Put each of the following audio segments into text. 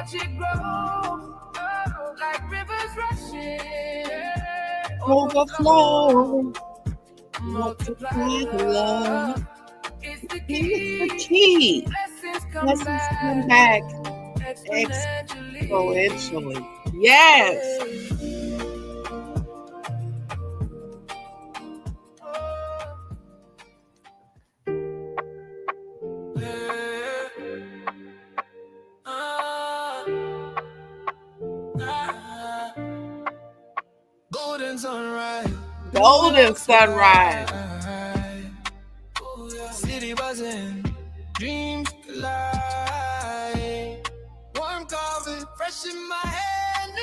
watch it grow, like rivers rushing, overflow. multiply Multiply love. It's the It's the key. key. Blessings come Blessings come back back exponentially. exponentially. Yes. Golden sunrise. Golden sunrise. City buzzing, dreams collide. Warm coffee, fresh in my hand,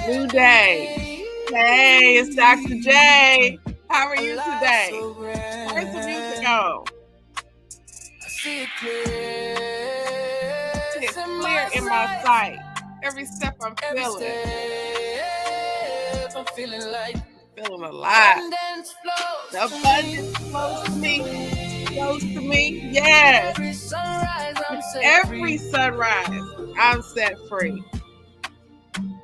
New day. Hey, it's Dr. J. How are you today? Where's the music on? I see it clear. It's clear in my sight. Every step I'm feeling. I'm feeling like Feeling alive. abundance flows The abundance flows to me. Flows to me. Yes. Every sunrise, I'm set Every free. sunrise, I'm set free.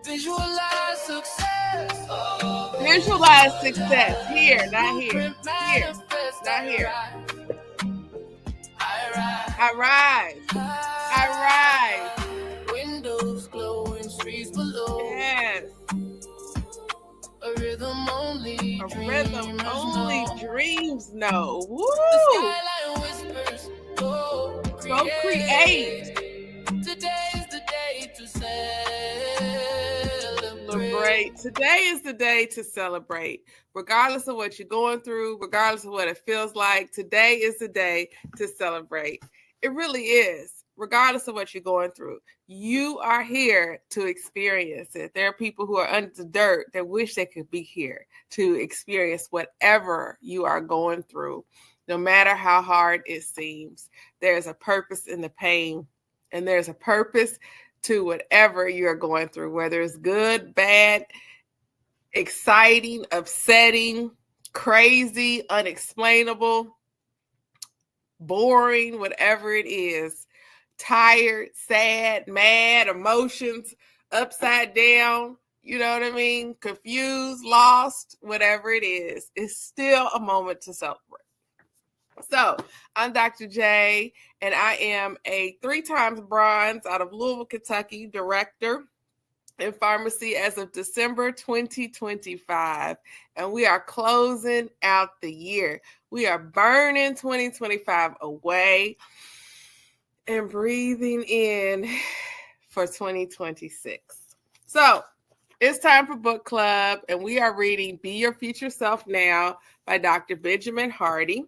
Visualize success. Visualize success. Here, not here. Here, not here. I rise. I rise. Windows glowing, streets below. Yes. A rhythm only A dreams rhythm only know. dreams know. Woo! The skyline whispers, go create. Today is the day to celebrate. Today is the day to celebrate. Regardless of what you're going through, regardless of what it feels like, today is the day to celebrate. It really is. Regardless of what you're going through, you are here to experience it. There are people who are under the dirt that wish they could be here to experience whatever you are going through. No matter how hard it seems, there's a purpose in the pain, and there's a purpose to whatever you're going through, whether it's good, bad, exciting, upsetting, crazy, unexplainable, boring, whatever it is. Tired, sad, mad, emotions, upside down, you know what I mean? Confused, lost, whatever it is, it's still a moment to celebrate. So I'm Dr. J, and I am a 3-time bronze out of Louisville, Kentucky director in pharmacy as of December 2025. And we are closing out the year. We are burning 2025 away and breathing in for 2026. So it's time for book club, and we are reading Be Your Future Self Now by Dr. Benjamin Hardy.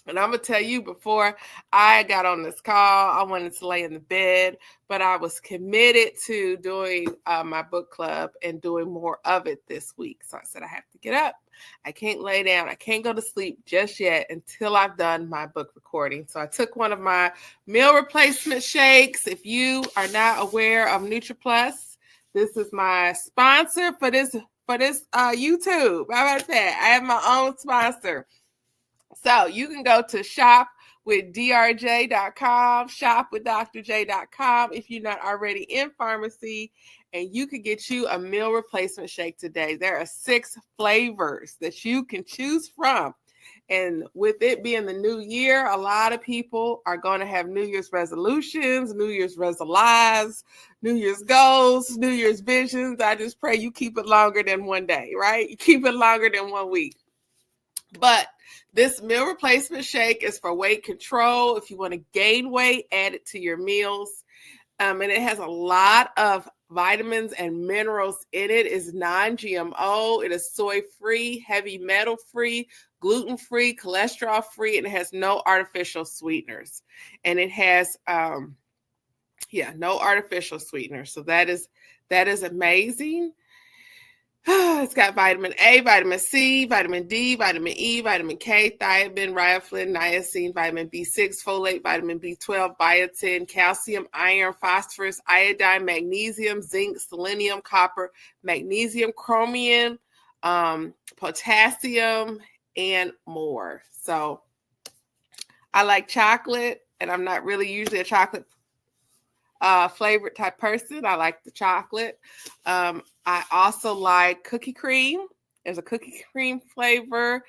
And I'm going to tell you, before I got on this call, I wanted to lay in the bed, but I was committed to doing my book club and doing more of it this week. So I said, I have to get up. I can't lay down. I can't go to sleep just yet until I've done my book recording. So I took one of my meal replacement shakes. If you are not aware of NutriPlus, this is my sponsor for this YouTube. How about that? I have my own sponsor. So you can go to shopwithdrj.com, shopwithdrj.com if you're not already in pharmacy, and you can get you a meal replacement shake today. There are 6 flavors that you can choose from. And with it being the new year, a lot of people are going to have New Year's resolutions, New Year's resolutions, New Year's goals, New Year's visions. I just pray you keep it longer than one day, right? You keep it longer than 1 week. But this meal replacement shake is for weight control. If you want to gain weight, add it to your meals. And it has a lot of vitamins and minerals in it. It's non-GMO. It is soy-free, heavy metal-free, gluten-free, cholesterol-free, and it has no artificial sweeteners. And it has, no artificial sweeteners. So that is amazing. It's got vitamin A, vitamin C, vitamin D, vitamin E, vitamin K, thiamine, riboflavin, niacin, vitamin B6, folate, vitamin B12, biotin, calcium, iron, phosphorus, iodine, magnesium, zinc, selenium, copper, magnesium, chromium, potassium, and more. So I like chocolate, and I'm not really usually a chocolate flavored type person. I like the chocolate. I also like cookie cream. There's a cookie cream flavor,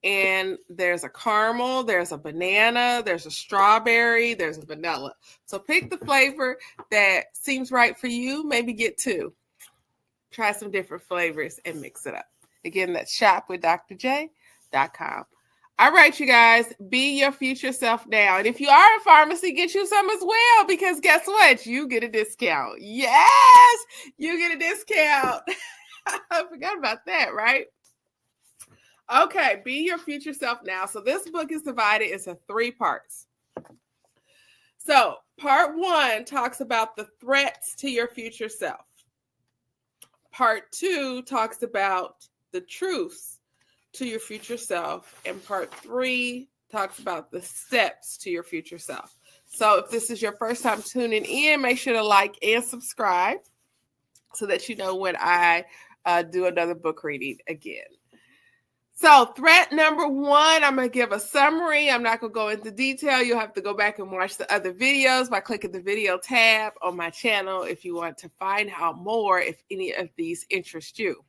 and there's a caramel, there's a banana, there's a strawberry, there's a vanilla. So pick the flavor that seems right for you. Maybe get two. Try some different flavors and mix it up. Again, that's shopwithdrj.com. All right, you guys, be your future self now. And if you are in pharmacy, get you some as well, because guess what? You get a discount. Yes, you get a discount. I forgot about that, right? Okay, be your future self now. So this book is divided into 3 parts. So part 1 talks about the threats to your future self. Part 2 talks about the truths to your future self. And part 3 talks about the steps to your future self. So if this is your first time tuning in, make sure to like and subscribe so that you know when I do another book reading again. So threat number 1, I'm going to give a summary. I'm not going to go into detail. You'll have to go back and watch the other videos by clicking the video tab on my channel if you want to find out more if any of these interest you.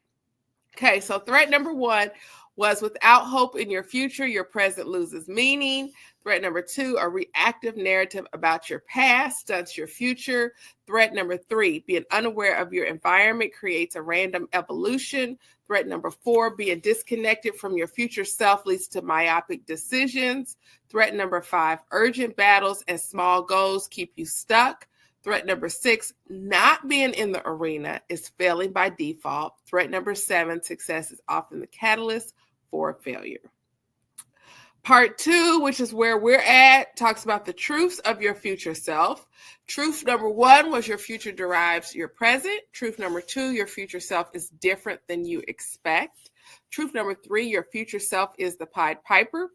Okay, so threat number 1 was without hope in your future, your present loses meaning. Threat number 2, a reactive narrative about your past stunts your future. Threat number 3, being unaware of your environment creates a random evolution. Threat number 4, being disconnected from your future self leads to myopic decisions. Threat number 5, urgent battles and small goals keep you stuck. Threat number 6, not being in the arena is failing by default. Threat number 7, success is often the catalyst for failure. Part 2, which is where we're at, talks about the truths of your future self. Truth number 1 was your future derives your present. Truth number 2, your future self is different than you expect. Truth number 3, your future self is the Pied Piper.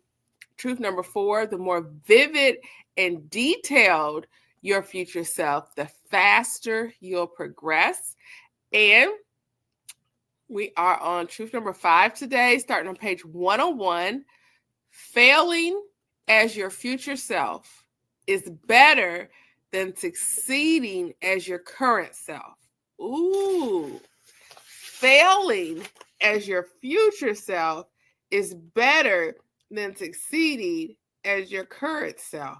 Truth number 4, the more vivid and detailed your future self, the faster you'll progress. And we are on truth number 5 today, starting on page 101. Failing as your future self is better than succeeding as your current self. Ooh, failing as your future self is better than succeeding as your current self.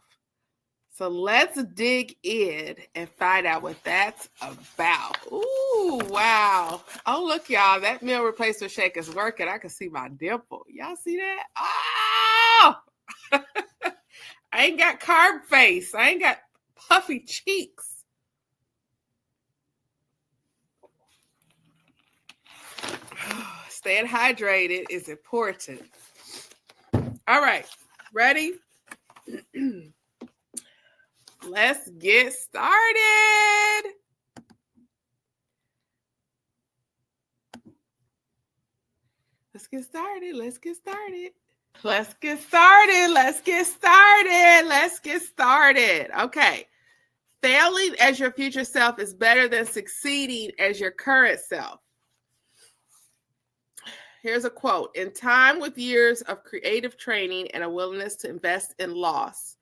So let's dig in and find out what that's about. Ooh, wow. Oh, look, y'all. That meal replacement shake is working. I can see my dimple. Y'all see that? Oh! I ain't got carb face. I ain't got puffy cheeks. Staying hydrated is important. All right. Ready? Let's get started. Let's get started. Let's get started. Let's get started. Let's get started. Let's get started. Okay. Failing as your future self is better than succeeding as your current self. Here's a quote. In time with years of creative training and a willingness to invest in loss,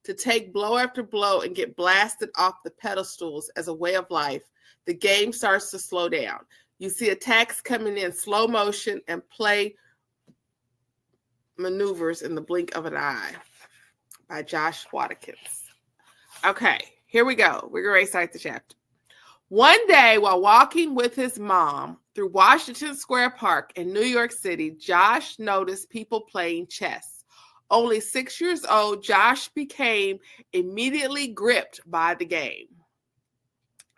to take blow after blow and get blasted off the pedestals as a way of life, the game starts to slow down. You see attacks coming in slow motion and play maneuvers in the blink of an eye by Josh Watkins. Okay, here we go. We're going to recite the chapter. One day while walking with his mom through Washington Square Park in New York City, Josh noticed people playing chess. Only 6 years old, Josh became immediately gripped by the game.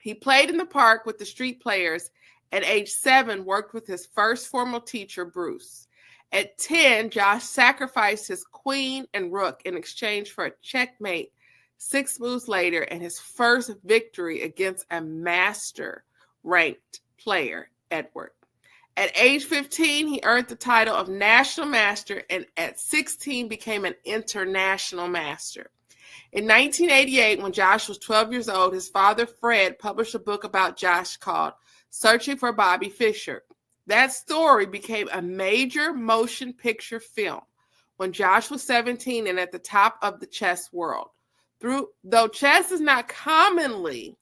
He played in the park with the street players. At age 7, worked with his first formal teacher, Bruce. At 10, Josh sacrificed his queen and rook in exchange for a checkmate 6 moves later and his first victory against a master-ranked player, Edward. At age 15, he earned the title of National Master, and at 16 became an International Master. In 1988, when Josh was 12 years old, his father, Fred, published a book about Josh called Searching for Bobby Fischer. That story became a major motion picture film when Josh was 17 and at the top of the chess world. Though chess is not commonly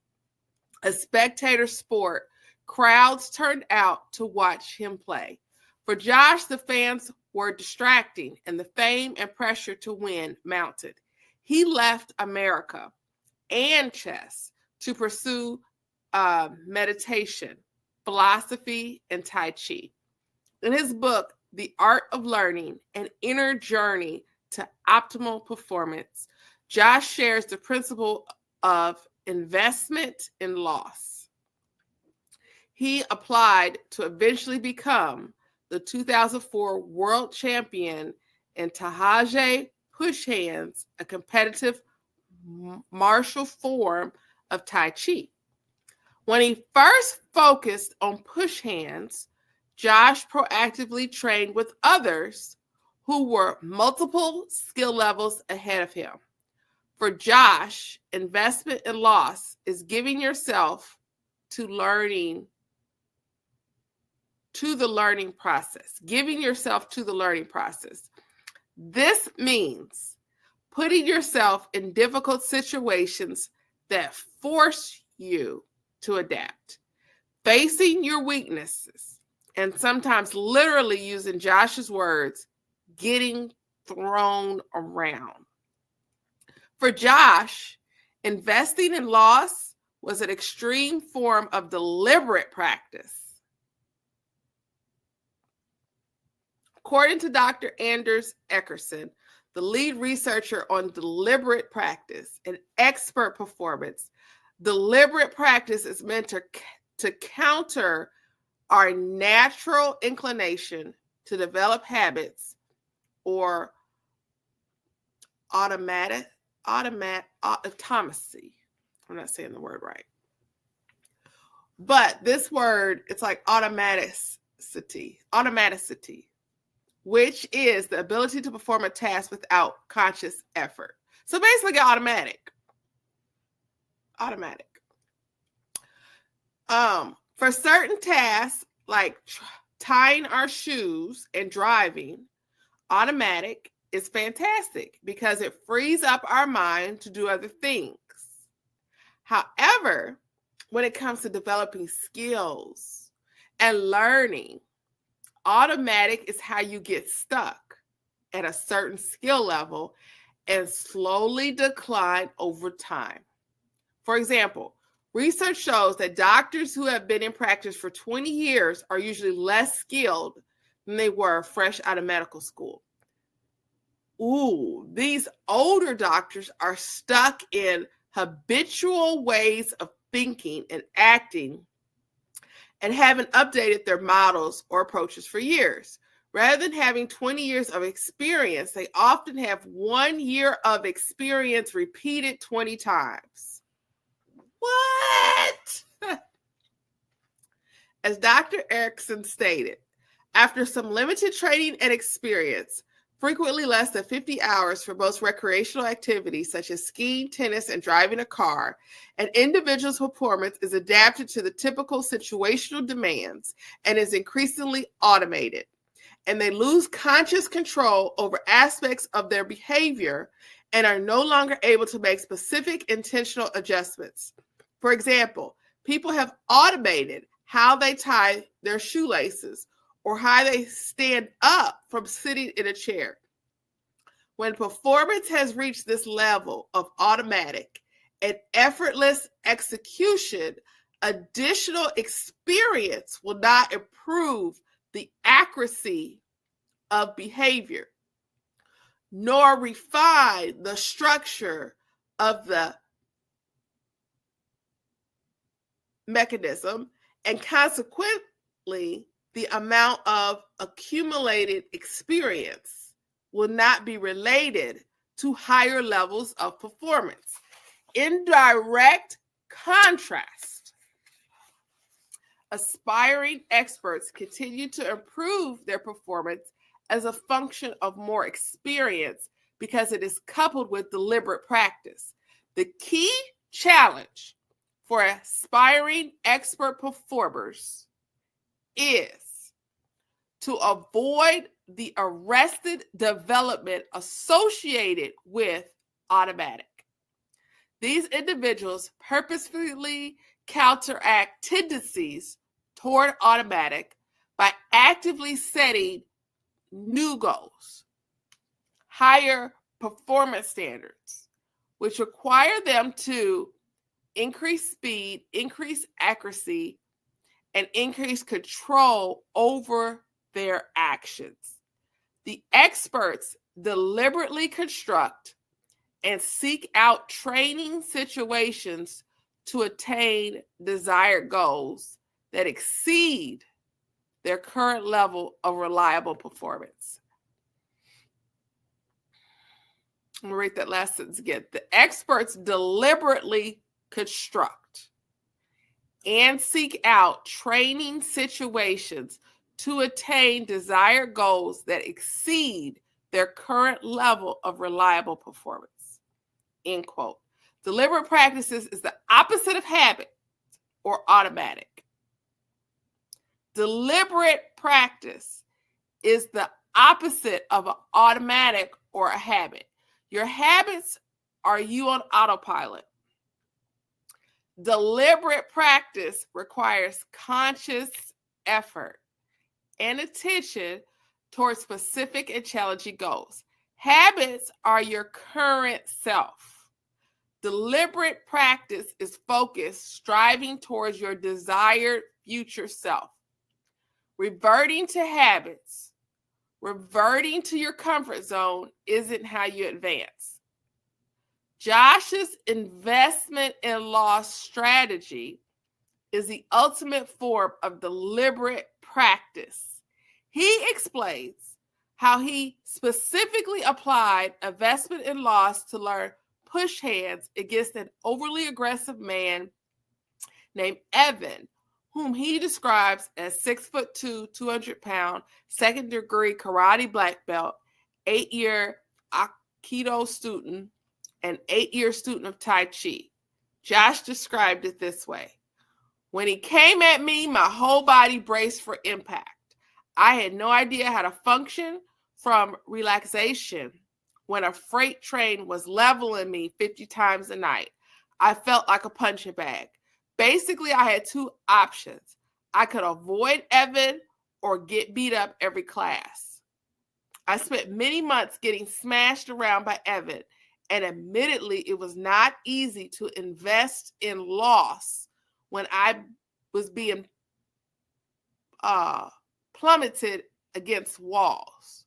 A spectator sport, crowds turned out to watch him play. For Josh, the fans were distracting, and the fame and pressure to win mounted. He left America and chess to pursue meditation, philosophy, and Tai Chi. In his book, The Art of Learning, An Inner Journey to Optimal Performance, Josh shares the principle of investment in loss. He applied to eventually become the 2004 world champion in Tahage push hands, a competitive martial form of Tai Chi. When he first focused on push hands, Josh proactively trained with others who were multiple skill levels ahead of him. For Josh, investment in loss is giving yourself to the learning process. Giving yourself to the learning process. This means putting yourself in difficult situations that force you to adapt, facing your weaknesses, and sometimes literally using Josh's words, getting thrown around. For Josh, investing in loss was an extreme form of deliberate practice. According to Dr. Anders Eckerson, the lead researcher on deliberate practice and expert performance, deliberate practice is meant to counter our natural inclination to develop habits or automacy. I'm not saying the word right. But this word, it's like automaticity, which is the ability to perform a task without conscious effort. So basically automatic. For certain tasks like tying our shoes and driving, automatic is fantastic because it frees up our mind to do other things. However, when it comes to developing skills and learning, automatic is how you get stuck at a certain skill level and slowly decline over time. For example, research shows that doctors who have been in practice for 20 years are usually less skilled than they were fresh out of medical school. These older doctors are stuck in habitual ways of thinking and acting and haven't updated their models or approaches for years. Rather than having 20 years of experience, they often have 1 year of experience repeated 20 times. What? As Dr. Erickson stated, after some limited training and experience, frequently less than 50 hours for most recreational activities such as skiing, tennis, and driving a car, an individual's performance is adapted to the typical situational demands and is increasingly automated. And they lose conscious control over aspects of their behavior and are no longer able to make specific intentional adjustments. For example, people have automated how they tie their shoelaces or how they stand up from sitting in a chair. When performance has reached this level of automatic and effortless execution, additional experience will not improve the accuracy of behavior, nor refine the structure of the mechanism, and consequently, the amount of accumulated experience will not be related to higher levels of performance. In direct contrast, aspiring experts continue to improve their performance as a function of more experience because it is coupled with deliberate practice. The key challenge for aspiring expert performers is to avoid the arrested development associated with automatic. These individuals purposefully counteract tendencies toward automatic by actively setting new goals, higher performance standards, which require them to increase speed, increase accuracy, and increase control over their actions. The experts deliberately construct and seek out training situations to attain desired goals that exceed their current level of reliable performance. I'm going to read that last sentence again. The experts deliberately construct and seek out training situations to attain desired goals that exceed their current level of reliable performance. End quote. Deliberate practices is the opposite of habit or automatic. Deliberate practice is the opposite of an automatic or a habit. Your habits are you on autopilot. Deliberate practice requires conscious effort and attention towards specific and challenging goals. Habits are your current self. Deliberate practice is focused, striving towards your desired future self. Reverting to habits, reverting to your comfort zone isn't how you advance. Josh's investment in loss strategy is the ultimate form of deliberate practice. He explains how he specifically applied investment in loss to learn push hands against an overly aggressive man named Evan, whom he describes as 6'2", 200-pound, second-degree karate black belt, 8-year Aikido student, and 8-year student of Tai Chi. Josh described it this way. When he came at me, my whole body braced for impact. I had no idea how to function from relaxation when a freight train was leveling me 50 times a night. I felt like a punching bag. Basically, I had two options. I could avoid Evan or get beat up every class. I spent many months getting smashed around by Evan, and admittedly, it was not easy to invest in loss when I was being plummeted against walls.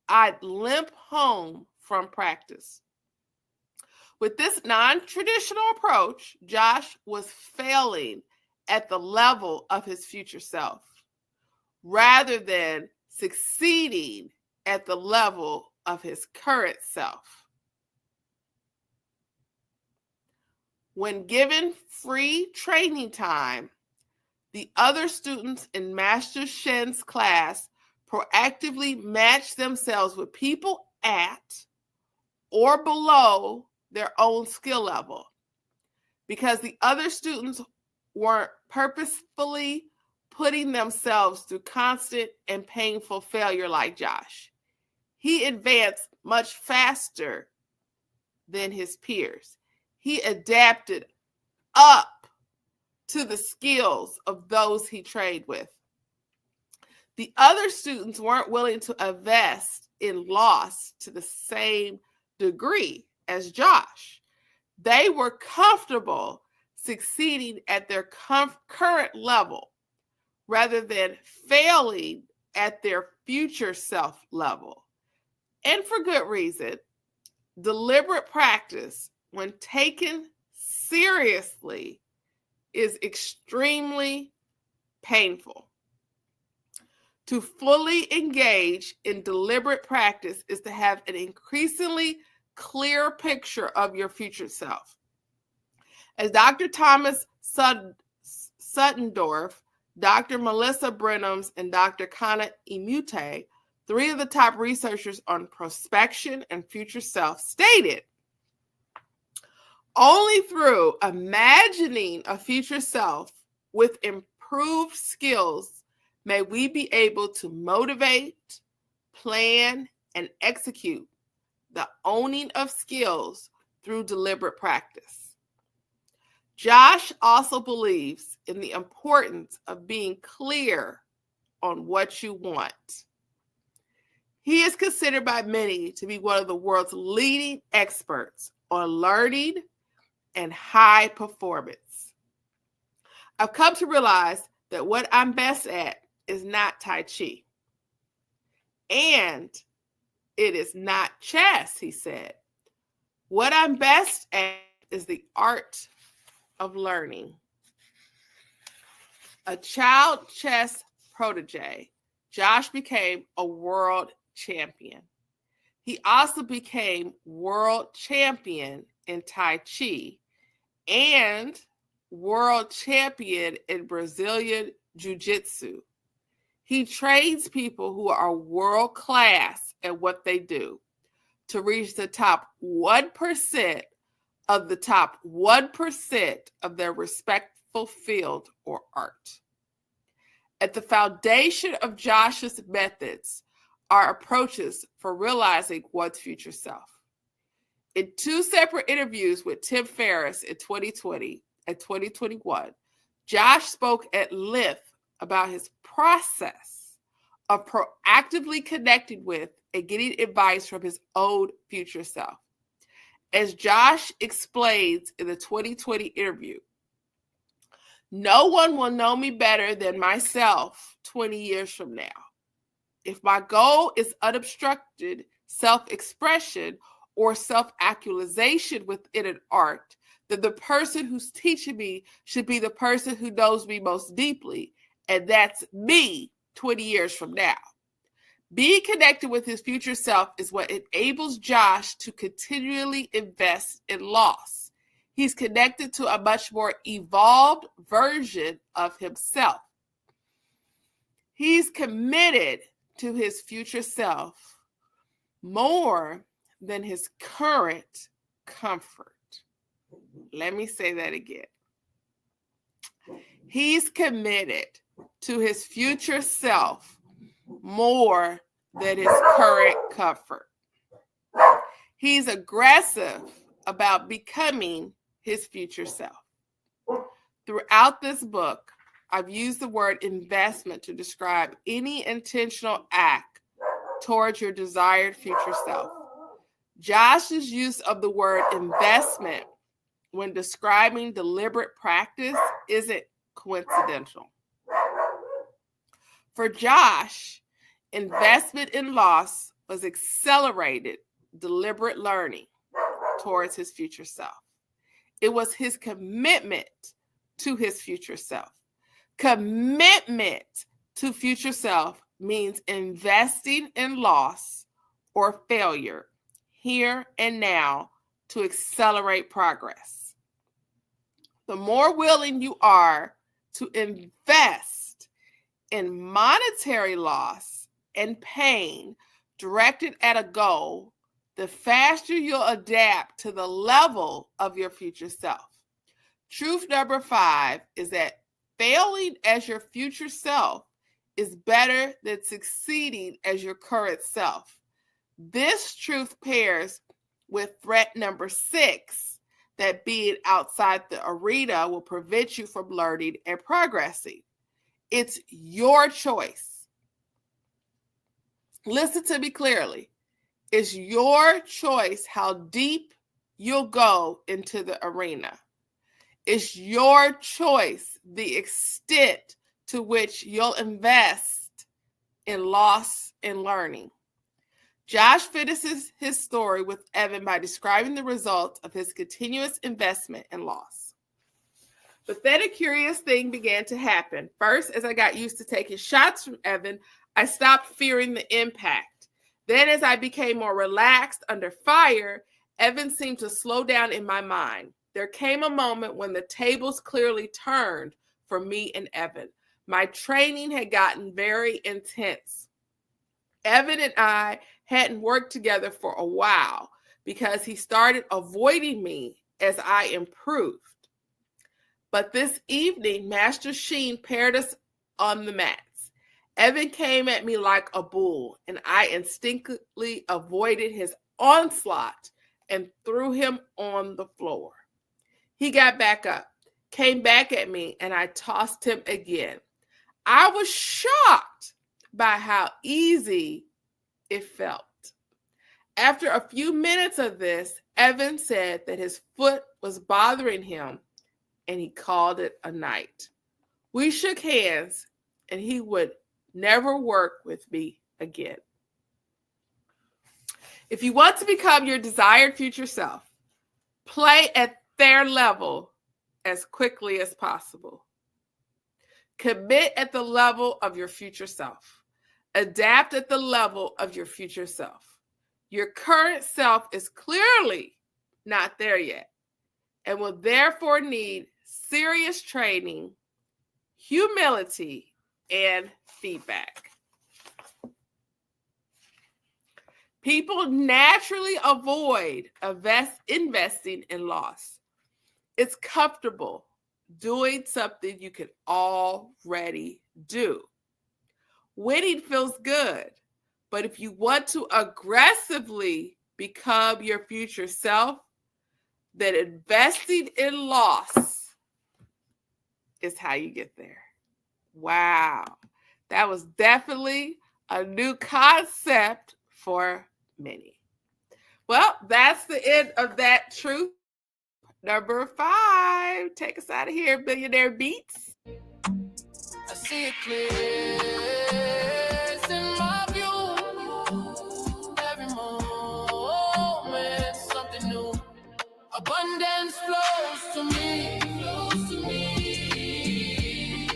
I'd limp home from practice. With this non-traditional approach, Josh was failing at the level of his future self rather than succeeding at the level of his current self. When given free training time, the other students in Master Shen's class proactively matched themselves with people at or below their own skill level because the other students weren't purposefully putting themselves through constant and painful failure like Josh. He advanced much faster than his peers. He adapted up to the skills of those he trained with. The other students weren't willing to invest in loss to the same degree as Josh. They were comfortable succeeding at their current level rather than failing at their future self level. And for good reason. Deliberate practice, when taken seriously, is extremely painful. To fully engage in deliberate practice is to have an increasingly clear picture of your future self. As Dr. Thomas Suttendorf, Dr. Melissa Brenhams, and Dr. Kana Imute, three of the top researchers on prospection and future self, stated, only through imagining a future self with improved skills may we be able to motivate, plan, and execute the owning of skills through deliberate practice. Josh also believes in the importance of being clear on what you want. He is considered by many to be one of the world's leading experts on learning and high performance. I've come to realize that what I'm best at is not Tai Chi. And it is not chess, he said. What I'm best at is the art of learning. A child chess protege, Josh became a world champion. He also became world champion in Tai Chi and world champion in Brazilian Jiu-Jitsu. He trains people who are world class at what they do to reach the top 1% of the top 1% of their respectful field or art. At the foundation of Josh's methods are approaches for realizing one's future self. In 2 separate interviews with Tim Ferriss in 2020 and 2021, Josh spoke at length about his process of proactively connecting with and getting advice from his own future self. As Josh explains in the 2020 interview, no one will know me better than myself 20 years from now. If my goal is unobstructed self-expression or self-actualization within an art, then the person who's teaching me should be the person who knows me most deeply, and that's me 20 years from now. Being connected with his future self is what enables Josh to continually invest in loss. He's connected to a much more evolved version of himself. He's committed to his future self more than his current comfort. Let me say that again. He's committed to his future self more than his current comfort. He's aggressive about becoming his future self. Throughout this book, I've used the word investment to describe any intentional act towards your desired future self. Josh's use of the word investment when describing deliberate practice isn't coincidental. For Josh, investment in loss was accelerated, deliberate learning towards his future self. It was his commitment to his future self. Commitment to future self means investing in loss or failure here and now to accelerate progress. The more willing you are to invest in monetary loss and pain directed at a goal, the faster you'll adapt to the level of your future self. Truth number 5 is that failing as your future self is better than succeeding as your current self. This truth pairs with threat number 6, that being outside the arena will prevent you from learning and progressing. It's your choice. Listen to me clearly. It's your choice how deep you'll go into the arena. It's your choice the extent to which you'll invest in loss and learning. Josh finishes his story with Evan by describing the results of his continuous investment and loss. But then a curious thing began to happen. First, as I got used to taking shots from Evan, I stopped fearing the impact. Then as I became more relaxed under fire, Evan seemed to slow down in my mind. There came a moment when the tables clearly turned for me and Evan. My training had gotten very intense. Evan and I hadn't worked together for a while because he started avoiding me as I improved. But this evening, Master Sheen paired us on the mats. Evan came at me like a bull, and I instinctively avoided his onslaught and threw him on the floor. He got back up. came back at me and I tossed him again. I was shocked by how easy it felt. After a few minutes of this, Evan said that his foot was bothering him and he called it a night. We shook hands and he would never work with me again. If you want to become your desired future self, play at their level as quickly as possible. Commit at the level of your future self. Adapt at the level of your future self. Your current self is clearly not there yet and will therefore need serious training, humility, and feedback. People naturally avoid investing in loss. It's comfortable doing something you can already do. Winning feels good, but if you want to aggressively become your future self, then investing in loss is how you get there. Wow. That was definitely a new concept for many. Well, that's the end of that truth. Number 5. Take us out of here, Billionaire Beats. I see it clear. It's in my view. Every moment, something new. Abundance flows to me.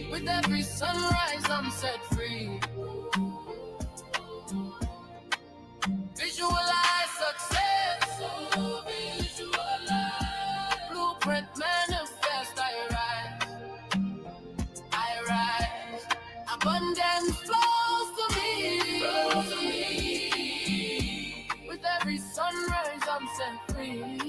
With every sunrise, I'm set free. Visualize success. Visualize. Blueprint manifest. I rise. Abundance flows to me. With every sunrise, I'm set free.